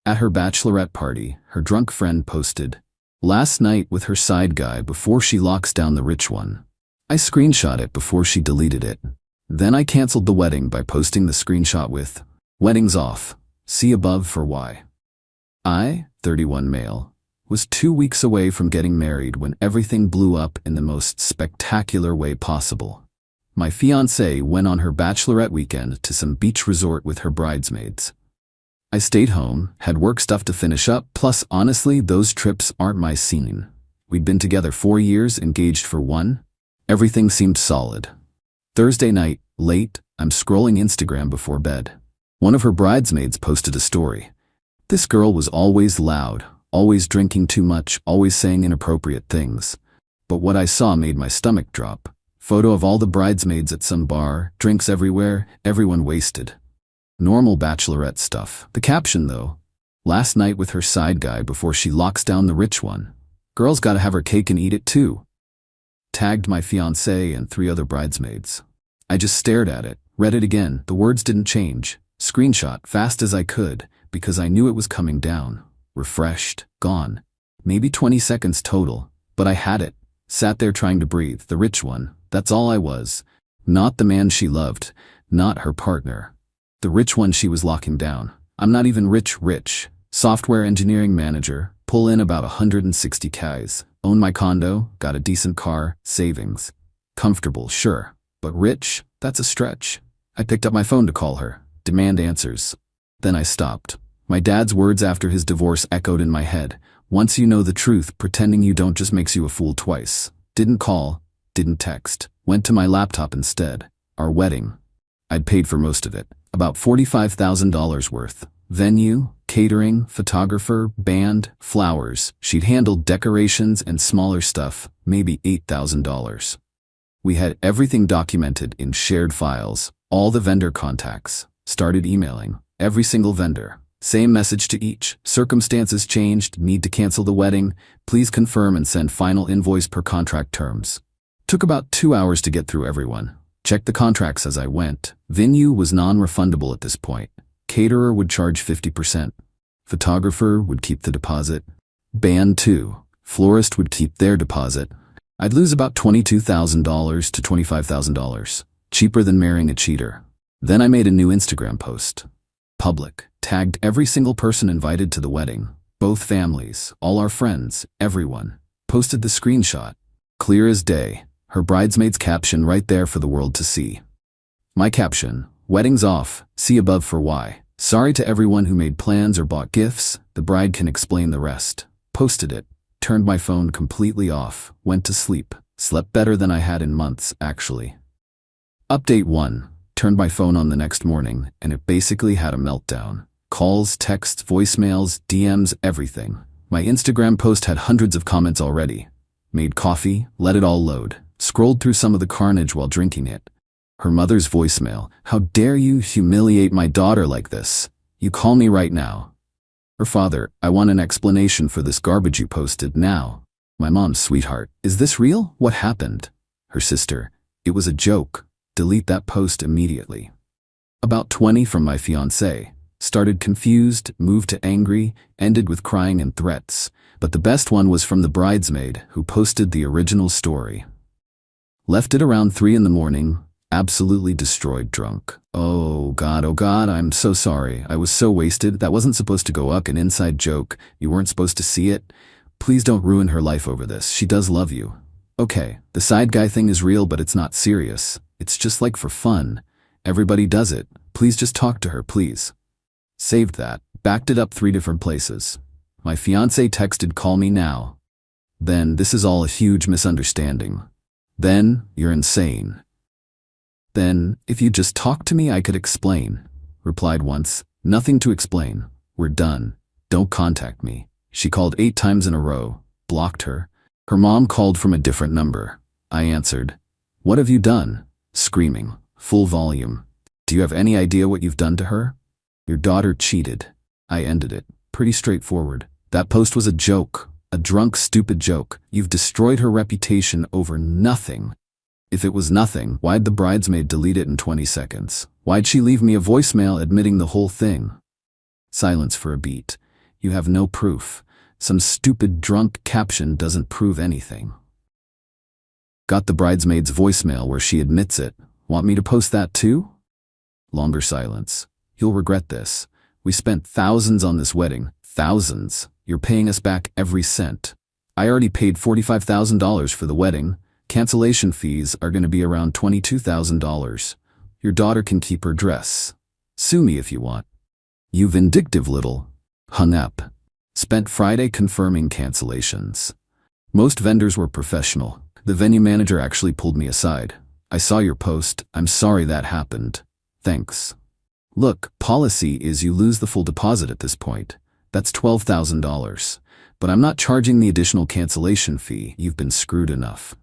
At her bachelorette party, her drunk friend posted, "Last night with her side guy before she locks down the rich one." I screenshot it before she deleted it. Then I canceled the wedding by posting the screenshot with, "Wedding's off. See above for why." I, 31 male, was 2 weeks away from getting married when everything blew up in the most spectacular way possible. My fiancée went on her bachelorette weekend to some beach resort with her bridesmaids. I stayed home, had work stuff to finish up, plus honestly, those trips aren't my scene. We'd been together 4 years, engaged for 1. Everything seemed solid. Thursday night, late, I'm scrolling Instagram before bed. One of her bridesmaids posted a story. This girl was always loud, always drinking too much, always saying inappropriate things. But what I saw made my stomach drop. Photo of all the bridesmaids at some bar, drinks everywhere, everyone wasted. Normal bachelorette stuff. The caption though, "Last night with her side guy before she locks down the rich one. Girl's gotta have her cake and eat it too." Tagged my fiancée and 3 other bridesmaids. I just stared at it, read it again, the words didn't change. Screenshot fast as I could, because I knew it was coming down. Refreshed, gone. Maybe 20 seconds total, but I had it. Sat there trying to breathe, the rich one, that's all I was. Not the man she loved, not her partner. The rich one she was locking down. I'm not even rich. Software engineering manager, pull in about 160 Ks. Own my condo, got a decent car, savings. Comfortable, sure. But rich? That's a stretch. I picked up my phone to call her, demand answers. Then I stopped. My dad's words after his divorce echoed in my head. Once you know the truth, pretending you don't just makes you a fool twice. Didn't call, didn't text. Went to my laptop instead. Our wedding. I'd paid for most of it. About $45,000 worth. Venue, catering, photographer, band, flowers. She'd handled decorations and smaller stuff, maybe $8,000. We had everything documented in shared files, all the vendor contacts. Started emailing every single vendor. Same message to each. Circumstances changed, need to cancel the wedding. Please confirm and send final invoice per contract terms. Took about 2 hours to get through everyone. Checked the contracts as I went. Venue was non-refundable at this point. Caterer would charge 50%. Photographer would keep the deposit. Band too. Florist would keep their deposit. I'd lose about $22,000 to $25,000. Cheaper than marrying a cheater. Then I made a new Instagram post. Public. Tagged every single person invited to the wedding. Both families, all our friends, everyone. Posted the screenshot. Clear as day. Her bridesmaid's caption right there for the world to see. My caption, "Wedding's off, see above for why. Sorry to everyone who made plans or bought gifts, the bride can explain the rest." Posted it. Turned my phone completely off. Went to sleep. Slept better than I had in months, actually. Update 1. Turned my phone on the next morning, and it basically had a meltdown. Calls, texts, voicemails, DMs, everything. My Instagram post had hundreds of comments already. Made coffee, let it all load. Scrolled through some of the carnage while drinking it. Her mother's voicemail, "How dare you humiliate my daughter like this? You call me right now." Her father, "I want an explanation for this garbage you posted now." My mom's, "Sweetheart, is this real? What happened?" Her sister, "It was a joke. Delete that post immediately." About 20 from my fiancé. Started confused, moved to angry, ended with crying and threats. But the best one was from the bridesmaid, who posted the original story. Left it around 3 in the morning, absolutely destroyed drunk. Oh God, I'm so sorry. I was so wasted. That wasn't supposed to go up, an inside joke. You weren't supposed to see it. Please don't ruin her life over this. She does love you. Okay, the side guy thing is real, but it's not serious. It's just like for fun. Everybody does it. Please just talk to her, please. Saved that. Backed it up 3 different places. My fiancé texted, "Call me now." Then, "This is all a huge misunderstanding." Then, "You're insane." Then, "If you just talk to me, I could explain." Replied once, "Nothing to explain. We're done. Don't contact me." She called 8 times in a row. Blocked her. Her mom called from a different number. I answered. "What have you done?" Screaming. Full volume. "Do you have any idea what you've done to her? Your daughter cheated." I ended it. Pretty straightforward. That post was a joke. A drunk, stupid joke. You've destroyed her reputation over nothing. If it was nothing, why'd the bridesmaid delete it in 20 seconds? Why'd she leave me a voicemail admitting the whole thing? Silence for a beat. You have no proof. Some stupid drunk caption doesn't prove anything. Got the bridesmaid's voicemail where she admits it. Want me to post that too? Longer silence. You'll regret this. We spent thousands on this wedding. Thousands. You're paying us back every cent. I already paid $45,000 for the wedding. Cancellation fees are going to be around $22,000. Your daughter can keep her dress. Sue me if you want. You vindictive little. Hung up. Spent Friday confirming cancellations. Most vendors were professional. The venue manager actually pulled me aside. I saw your post. I'm sorry that happened. Thanks. Look, policy is you lose the full deposit at this point. That's $12,000. But I'm not charging the additional cancellation fee. You've been screwed enough.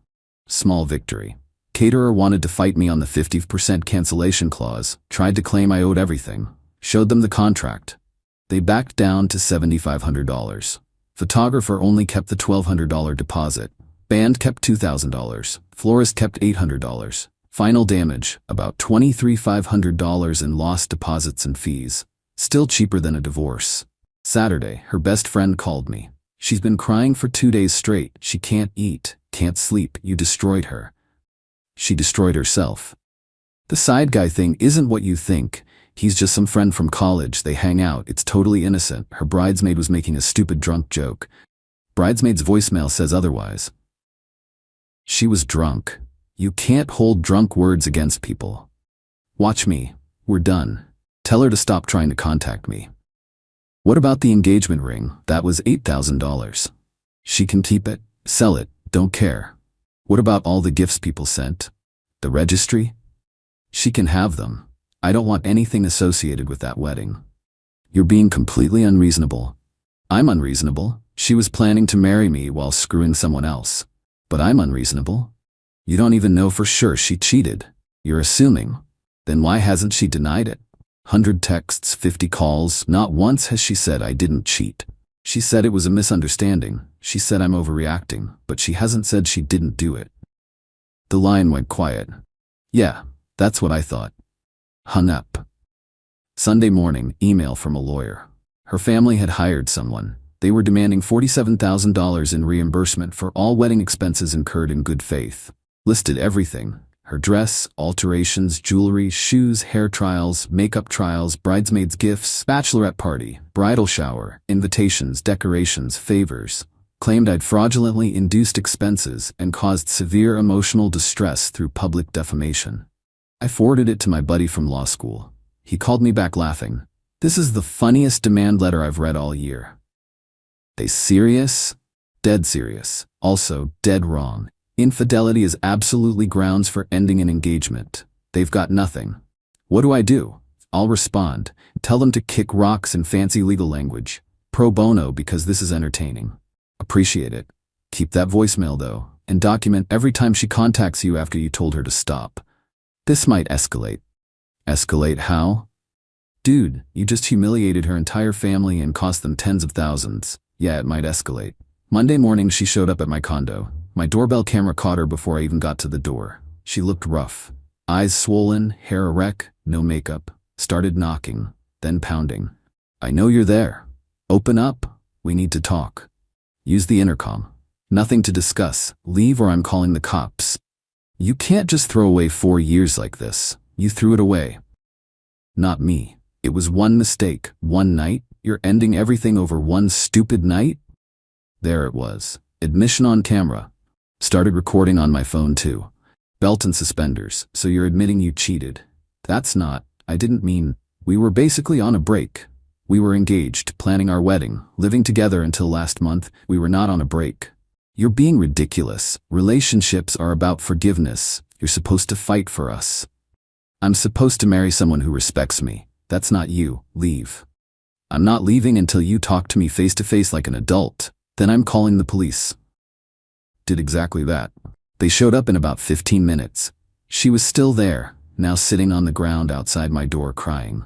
Small victory. Caterer wanted to fight me on the 50% cancellation clause, tried to claim I owed everything. Showed them the contract. They backed down to $7,500. Photographer only kept the $1,200 deposit. Band kept $2,000. Florist kept $800. Final damage, about $23,500 in lost deposits and fees. Still cheaper than a divorce. Saturday, her best friend called me. She's been crying for 2 days straight. She can't eat, can't sleep. You destroyed her. She destroyed herself. The side guy thing isn't what you think. He's just some friend from college. They hang out. It's totally innocent. Her bridesmaid was making a stupid drunk joke. Bridesmaid's voicemail says otherwise. She was drunk. You can't hold drunk words against people. Watch me. We're done. Tell her to stop trying to contact me. What about the engagement ring? That was $8,000. She can keep it, sell it, don't care. What about all the gifts people sent? The registry? She can have them. I don't want anything associated with that wedding. You're being completely unreasonable. I'm unreasonable. She was planning to marry me while screwing someone else. But I'm unreasonable. You don't even know for sure she cheated. You're assuming. Then why hasn't she denied it? 100 texts, 50 calls. Not once has she said I didn't cheat. She said it was a misunderstanding. She said I'm overreacting, but she hasn't said she didn't do it. The line went quiet. Yeah, that's what I thought. Hung up. Sunday morning, email from a lawyer. Her family had hired someone. They were demanding $47,000 in reimbursement for all wedding expenses incurred in good faith. Listed everything. Her dress, alterations, jewelry, shoes, hair trials, makeup trials, bridesmaids' gifts, bachelorette party, bridal shower, invitations, decorations, favors. Claimed I'd fraudulently induced expenses and caused severe emotional distress through public defamation. I forwarded it to my buddy from law school. He called me back laughing. This is the funniest demand letter I've read all year. They serious? Dead serious. Also, dead wrong. Infidelity is absolutely grounds for ending an engagement. They've got nothing. What do? I'll respond. Tell them to kick rocks in fancy legal language. Pro bono because this is entertaining. Appreciate it. Keep that voicemail though, and document every time she contacts you after you told her to stop. This might escalate. Escalate how? Dude, you just humiliated her entire family and cost them tens of thousands. Yeah, it might escalate. Monday morning she showed up at my condo. My doorbell camera caught her before I even got to the door. She looked rough. Eyes swollen, hair a wreck, no makeup. Started knocking, then pounding. I know you're there. Open up. We need to talk. Use the intercom. Nothing to discuss. Leave or I'm calling the cops. You can't just throw away 4 years like this. You threw it away. Not me. It was one mistake, one night. You're ending everything over one stupid night? There it was. Admission on camera. Started recording on my phone too. Belt and suspenders, so you're admitting you cheated. That's not, I didn't mean, we were basically on a break. We were engaged, planning our wedding, living together until last month. We were not on a break. You're being ridiculous. Relationships are about forgiveness. You're supposed to fight for us. I'm supposed to marry someone who respects me. That's not you. Leave. I'm not leaving until you talk to me face to face like an adult. Then I'm calling the police. Did exactly that. They showed up in about 15 minutes. She was still there, now sitting on the ground outside my door crying.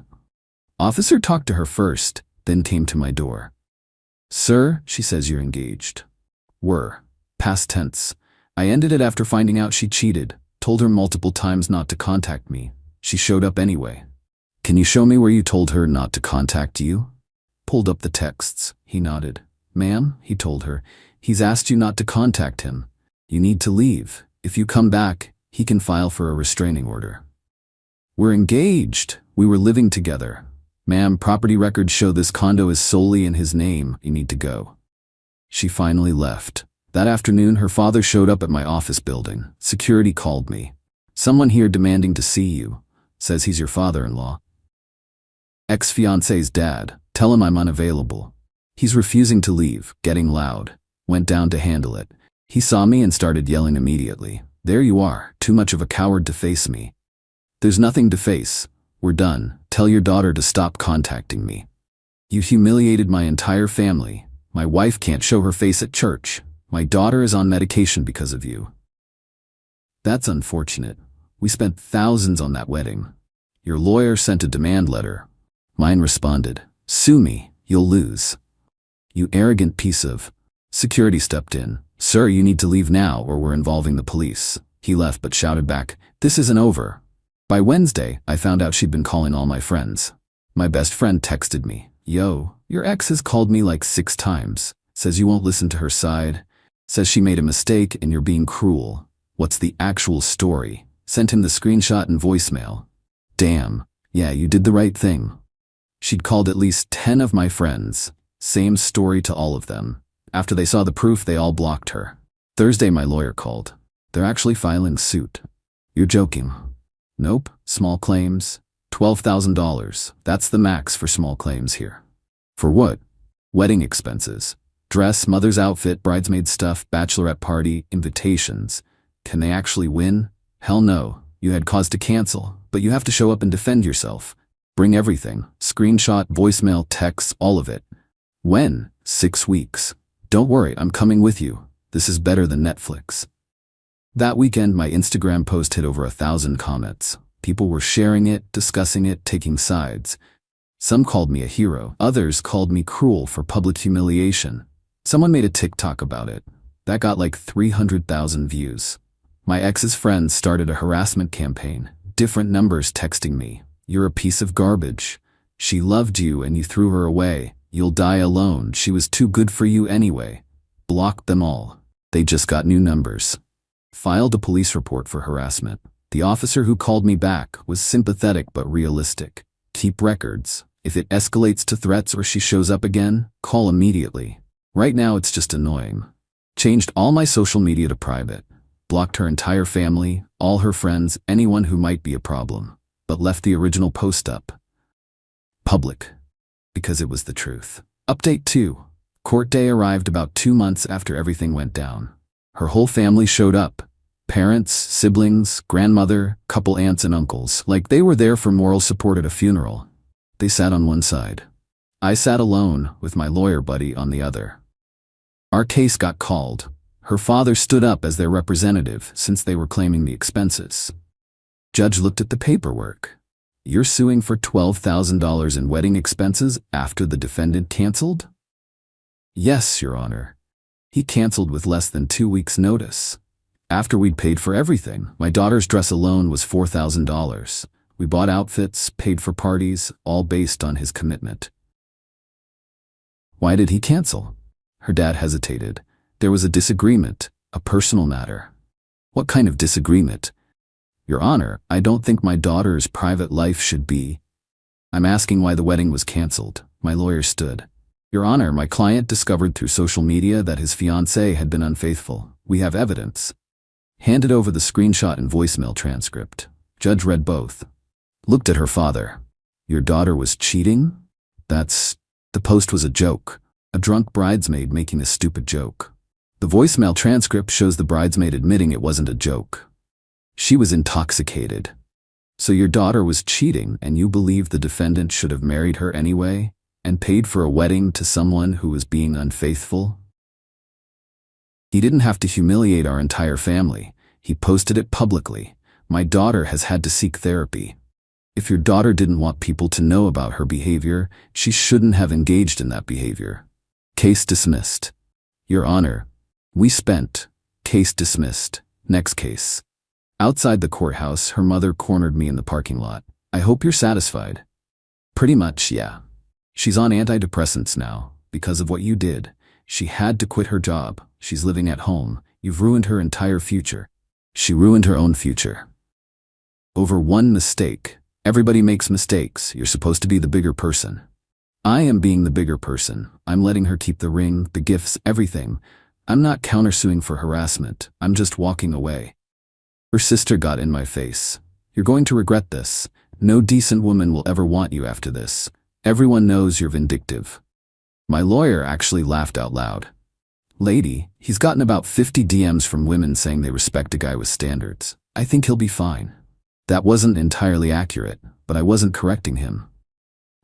Officer talked to her first, then came to my door. Sir, she says you're engaged. Were. Past tense. I ended it after finding out she cheated. Told her multiple times not to contact me. She showed up anyway. Can you show me where you told her not to contact you? pulled up the texts. He nodded. "Ma'am," he told her, "he's asked you not to contact him. You need to leave. If you come back, he can file for a restraining order." "We're engaged. We were living together." "Ma'am, property records show this condo is solely in his name. You need to go." She finally left. That afternoon, her father showed up at my office building. Security called me. "Someone here demanding to see you. Says he's your father-in-law." Ex-fiance's dad. "Tell him I'm unavailable." "He's refusing to leave," getting loud. Went down to handle it. He saw me and started yelling immediately. "There you are, too much of a coward to face me." "There's nothing to face. We're done. Tell your daughter to stop contacting me. You humiliated my entire family. My wife can't show her face at church. My daughter is on medication because of you." "That's unfortunate. We spent thousands on that wedding. Your lawyer sent a demand letter." Mine responded, "Sue me, you'll lose." "You arrogant piece of..." Security stepped in. "Sir, you need to leave now or we're involving the police." He left but shouted back, "This isn't over." By Wednesday, I found out she'd been calling all my friends. My best friend texted me, "Yo, your ex has called me like 6 times. Says you won't listen to her side. Says she made a mistake and you're being cruel. What's the actual story?" Sent him the screenshot and voicemail. "Damn, yeah, you did the right thing." She'd called at least 10 of my friends. Same story to all of them. After they saw the proof, they all blocked her. Thursday, my lawyer called. "They're actually filing suit." "You're joking." "Nope, small claims. $12,000. That's the max for small claims here." "For what?" "Wedding expenses. Dress, mother's outfit, bridesmaid stuff, bachelorette party, invitations." "Can they actually win?" "Hell no. You had cause to cancel, but you have to show up and defend yourself. Bring everything. Screenshot, voicemail, texts, all of it." "When?" "6 weeks. Don't worry, I'm coming with you. This is better than Netflix." That weekend, my Instagram post hit over 1,000 comments. People were sharing it, discussing it, taking sides. Some called me a hero. Others called me cruel for public humiliation. Someone made a TikTok about it. That got like 300,000 views. My ex's friends started a harassment campaign. Different numbers texting me, "You're a piece of garbage. She loved you and you threw her away. You'll die alone. She was too good for you anyway." Blocked them all. They just got new numbers. Filed a police report for harassment. The officer who called me back was sympathetic but realistic. "Keep records. If it escalates to threats or she shows up again, call immediately. Right now it's just annoying." Changed all my social media to private. Blocked her entire family, all her friends, anyone who might be a problem. But left the original post up. Public. Because it was the truth. Update 2. Court day arrived about 2 months after everything went down. Her whole family showed up. Parents, siblings, grandmother, couple aunts and uncles, like they were there for moral support at a funeral. They sat on one side. I sat alone, with my lawyer buddy on the other. Our case got called. Her father stood up as their representative since they were claiming the expenses. Judge looked at the paperwork. "You're suing for $12,000 in wedding expenses after the defendant canceled?" "Yes, Your Honor. He canceled with less than 2 weeks' notice. After we'd paid for everything. My daughter's dress alone was $4,000. We bought outfits, paid for parties, all based on his commitment." "Why did he cancel?" Her dad hesitated. "There was a disagreement, a personal matter." "What kind of disagreement?" "Your Honor, I don't think my daughter's private life should be..." "I'm asking why the wedding was canceled." My lawyer stood. "Your Honor, my client discovered through social media that his fiancée had been unfaithful. We have evidence." Handed over the screenshot and voicemail transcript. Judge read both. Looked at her father. "Your daughter was cheating?" The post was a joke. A drunk bridesmaid making a stupid joke. The voicemail transcript shows the bridesmaid admitting it wasn't a joke. She was intoxicated. "So your daughter was cheating and you believe the defendant should have married her anyway? And paid for a wedding to someone who was being unfaithful?" "He didn't have to humiliate our entire family. He posted it publicly. My daughter has had to seek therapy. If your daughter didn't want people to know about her behavior, she shouldn't have engaged in that behavior." Case dismissed. Your Honor, we spent. Case dismissed. Next case. Outside the courthouse, her mother cornered me in the parking lot. "I hope you're satisfied." "Pretty much, yeah." She's on antidepressants now, because of what you did. She had to quit her job. She's living at home. You've ruined her entire future. She ruined her own future. Over one mistake. Everybody makes mistakes. You're supposed to be the bigger person. I am being the bigger person. I'm letting her keep the ring, the gifts, everything. I'm not countersuing for harassment. I'm just walking away. Her sister got in my face. You're going to regret this. No decent woman will ever want you after this. Everyone knows you're vindictive. My lawyer actually laughed out loud. Lady, he's gotten about 50 DMs from women saying they respect a guy with standards. I think he'll be fine. That wasn't entirely accurate, but I wasn't correcting him.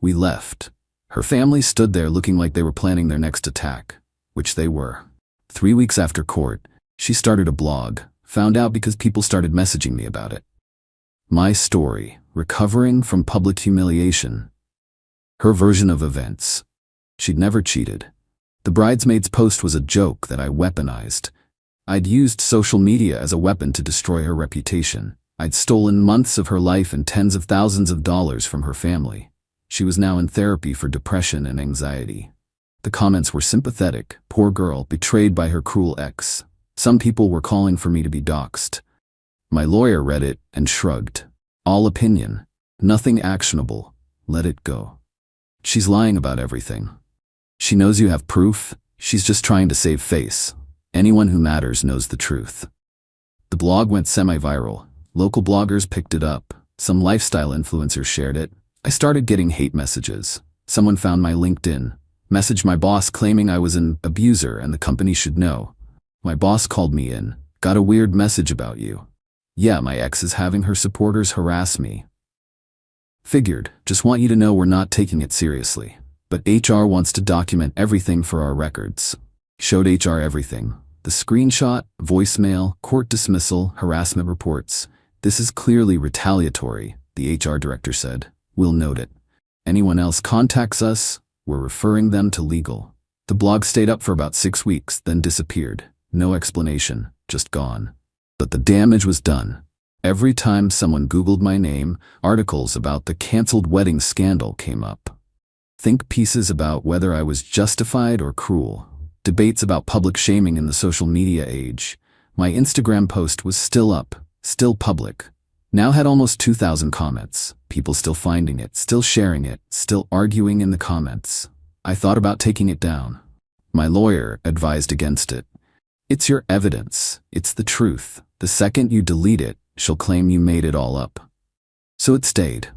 We left. Her family stood there looking like they were planning their next attack, which they were. 3 weeks after court, she started a blog, found out because people started messaging me about it. My story, recovering from public humiliation. Her version of events. She'd never cheated. The bridesmaid's post was a joke that I weaponized. I'd used social media as a weapon to destroy her reputation. I'd stolen months of her life and tens of thousands of dollars from her family. She was now in therapy for depression and anxiety. The comments were sympathetic. Poor girl, betrayed by her cruel ex. Some people were calling for me to be doxxed. My lawyer read it and shrugged. All opinion. Nothing actionable. Let it go. She's lying about everything. She knows you have proof. She's just trying to save face. Anyone who matters knows the truth. The blog went semi-viral. Local bloggers picked it up. Some lifestyle influencers shared it. I started getting hate messages. Someone found my LinkedIn, messaged my boss claiming I was an abuser and the company should know. My boss called me in. Got a weird message about you. Yeah, my ex is having her supporters harass me. Figured, just want you to know we're not taking it seriously. But HR wants to document everything for our records. Showed HR everything. The screenshot, voicemail, court dismissal, harassment reports. This is clearly retaliatory, the HR director said. We'll note it. Anyone else contacts us, we're referring them to legal. The blog stayed up for about 6 weeks, then disappeared. No explanation, just gone. But the damage was done. Every time someone Googled my name, articles about the canceled wedding scandal came up. Think pieces about whether I was justified or cruel. Debates about public shaming in the social media age. My Instagram post was still up, still public. Now had almost 2,000 comments. People still finding it, still sharing it, still arguing in the comments. I thought about taking it down. My lawyer advised against it. It's your evidence. It's the truth. The second you delete it, she'll claim you made it all up. So it stayed.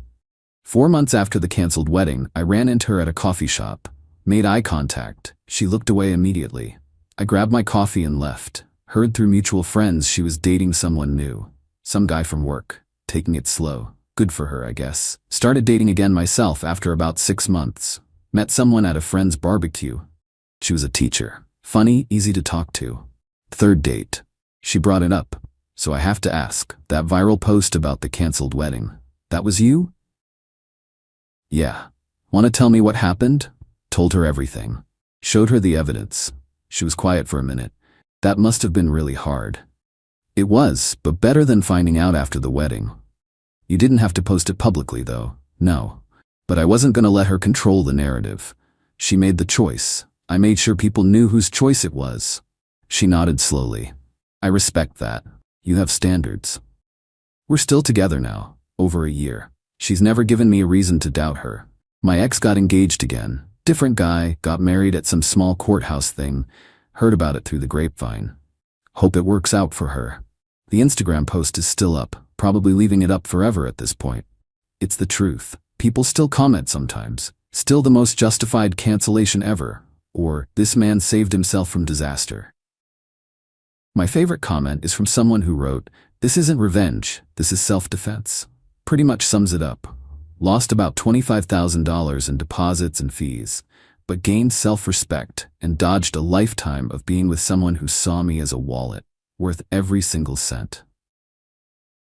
4 months after the canceled wedding, I ran into her at a coffee shop. Made eye contact. She looked away immediately. I grabbed my coffee and left. Heard through mutual friends she was dating someone new. Some guy from work. Taking it slow. Good for her, I guess. Started dating again myself after about 6 months. Met someone at a friend's barbecue. She was a teacher. Funny, easy to talk to. 3rd date. She brought it up. So I have to ask, that viral post about the canceled wedding, that was you? Yeah. Want to tell me what happened? Told her everything. Showed her the evidence. She was quiet for a minute. That must have been really hard. It was, but better than finding out after the wedding. You didn't have to post it publicly, though. No. But I wasn't going to let her control the narrative. She made the choice. I made sure people knew whose choice it was. She nodded slowly. I respect that. You have standards. We're still together now, over a year. She's never given me a reason to doubt her. My ex got engaged again. Different guy, got married at some small courthouse thing. Heard about it through the grapevine. Hope it works out for her. The Instagram post is still up, probably leaving it up forever at this point. It's the truth. People still comment sometimes. Still the most justified cancellation ever. Or, this man saved himself from disaster. My favorite comment is from someone who wrote, "This isn't revenge, this is self-defense." Pretty much sums it up. Lost about $25,000 in deposits and fees, but gained self-respect and dodged a lifetime of being with someone who saw me as a wallet, worth every single cent.